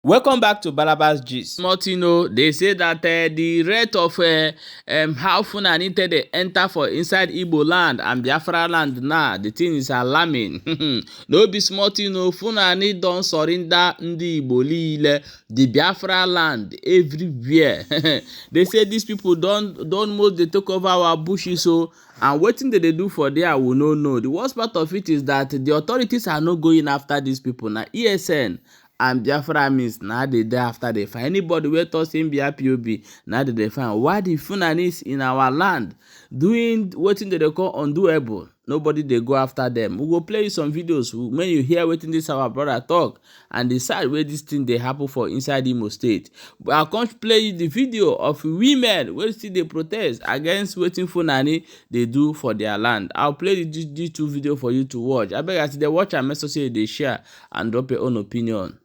Welcome back to Balabas Gist. Martino, they say that the rate of how Fulani they enter for inside Igbo land and Biafra land now, the thing is alarming. No be Martino, Fulani don't surrender the Igbo lile, the Biafra land everywhere. They say these people don't most they take over our bushes so. And what thing they do for there, we no know. The worst part of it is that the authorities are not going after these people. Now, ESN and Biafra means now they there after they find anybody where to say BIPOB, now they find why the Funanis in our land doing what they call undoable. Nobody they go after them. We will play you some videos when you hear what this our brother talk and decide where this thing they happen for inside Imo State. But I can't play you the video of women where still they protest against waiting Fulani they do for their land. I'll play these two video for you to watch. I beg as they watch and message say they share and drop your own opinion.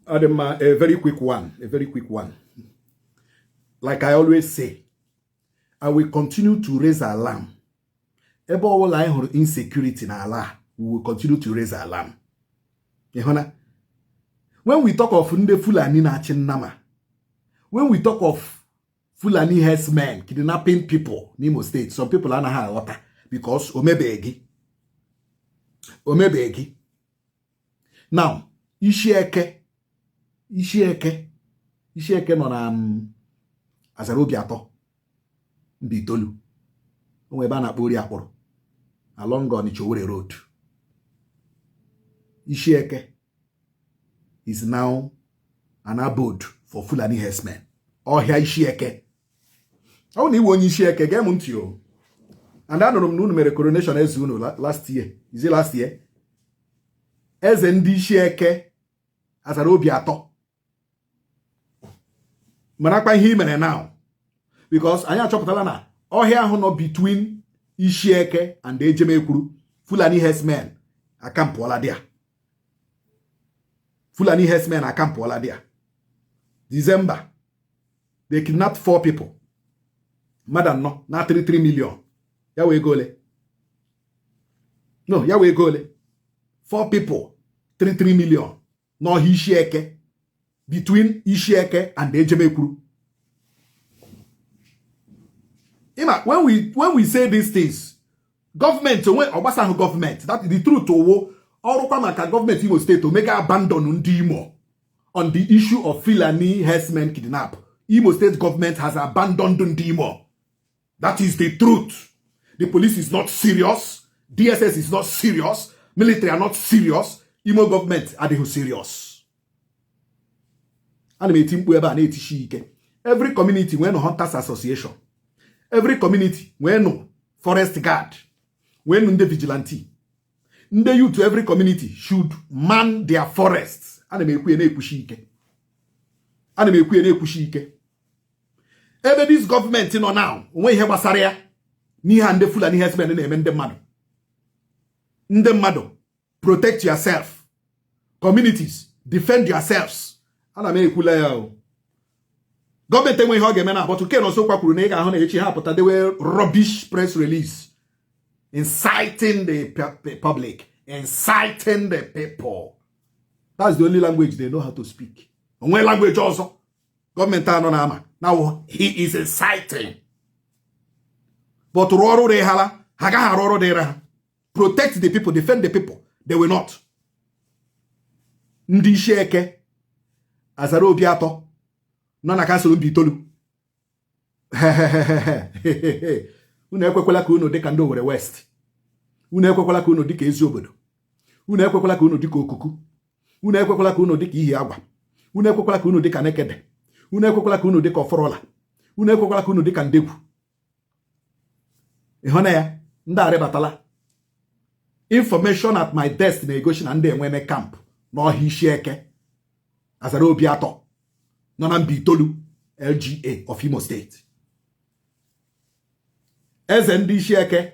Adam, a very quick one. Like I always say, I will continue to raise alarm. Ebe all I heard insecurity in Allah, we will continue to raise alarm. When we talk of Nde Fulani na Chinnama, when we talk of Fulani herdsmen kidnapping people in Imo State, some people are not water because Omebegi. Now, Isieke nọ na Azara Obiato Mbaitoli onwe ebe a na-akpọ ori akpụrụ along Onitsha Owerri Road. Isieke is now an abode for Fulani herdsmen. Ọhịa Isieke. Ọ na iwe onye Isieke gee m ntị o. And anụrụ m na unu mere coronation eze unu last year. Is it last year? Eze ndị Isieke Azara Obiato. Manakwa ihe mere now. Because anyị achọpụtala na ọhịa ahụ nọ between Isieke and Ejemekwuru, Fulani herdsmen akampụọla dia. December, they kidnapped 4 people. Madam no, na 33 million. Ya wee gole. No, ya wee gole. 4 people, 33 million. No Isieke. Between Isieke and Ejemekwuru. When we say these things, government, Obasanjo government, that is the truth. Government Imo State to make abandon Ndimo on the issue of Fulani herdsmen kidnap. Imo State government has abandoned Ndimo. That is the truth. The police is not serious. DSS is not serious. Military are not serious. Imo government are they serious. Every community when hunters association, every community when forest guard, when the vigilante, the youth to every community should man their forests. Ever this government now when you have Azara ni hande Fulani herdsmen and the protect yourself. Communities defend yourselves. Government when you but to can also they were rubbish press release inciting the public, inciting the people. That's the only language they know how to speak. And when language also government now he is inciting. But protect the people, defend the people. They will not. Ndi Isieke Azara Obiato nọ na kansụl Mbaitoli. Unu ekwekwala ka unu dịka ndị Owerri West. Unu ekwekwala ka unu dịka ezi obodo. Unu ekwekwala ka unu dịka okuku. Unu ekwekwala ka unu dịka ihi agwa. Unu ekwekwala ka unu dịka nekede. Unu ekwekwala ka unu dịka oforola. Unu ekwekwala ka unu dịka ndekwu. Ịhụna ya ndị arịbatala. Information at my desk na-egosi na ndị enweme camp n'ọhịa Isieke Azara Obiato nọ na Mbaitoli LGA of Imo State. Eze ndị Isieke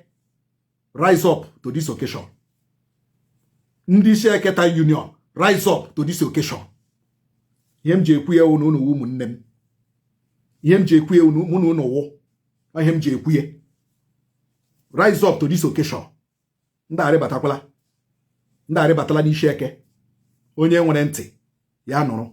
rise up to this occasion. Ndị Isieke Town Union rise up to this occasion. Ihe m ji ekwu ya unu ụmụnne m. Ihe m ji ekwu ya unu ụwụ. Ihe m ji ekwu ya. Rise up to this occasion. Ndị arịbatala n'Isieke. Onye nwere ntị ya nụrụ.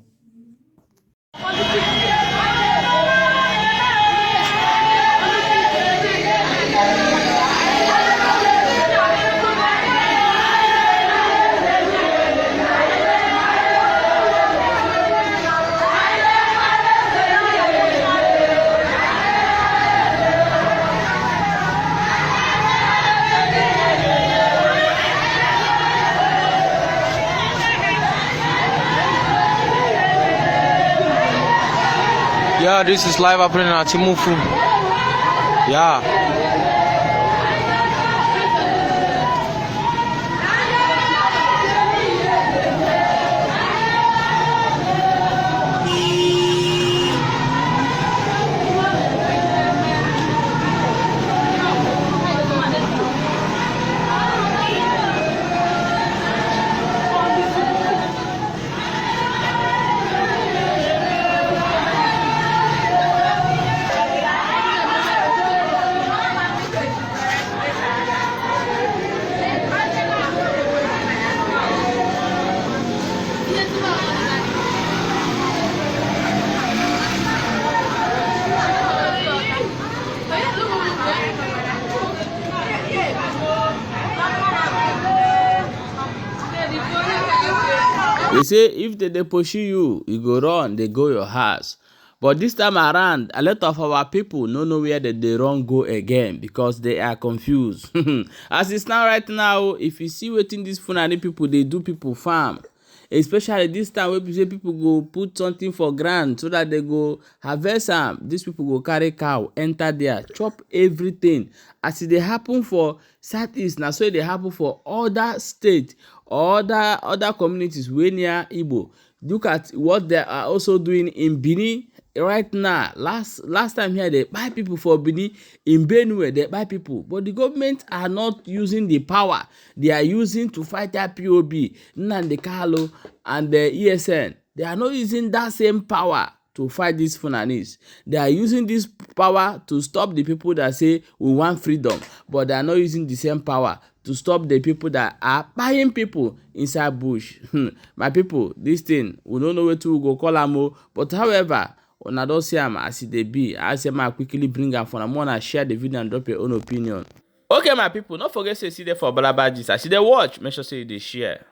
Yeah, this is live happening at Nów Fulani. Yeah. They say if they pursue you, you go run, they go your house. But this time around, a lot of our people don't know where they run go again because they are confused. As it's now right now, if you see wetin these Fulani people, they do people farm. Especially this time when people go put something for ground so that they go harvest am. These people go carry cow, enter there, chop everything. As it dey happen for southeast, na so it dey happen for other states, other communities wey near Igbo. Look at what they are also doing in Benin right now. Last time here they buy people for Benin. In Benue they buy people, but the government are not using the power they are using to fight that POB, Nnamdi Kanu and the ESN. They are not using that same power to fight these Fulanis. They are using this power to stop the people that say we want freedom, but they are not using the same power to stop the people that are buying people inside bush. My people, this thing, we don't know where to go call am, but however, una don see am as e dey be. I say ma quickly bring am for una and share the video and drop your own opinion. Okay, my people, don't forget to see there for Balaba Gist. As you dey watch, make sure say you dey share.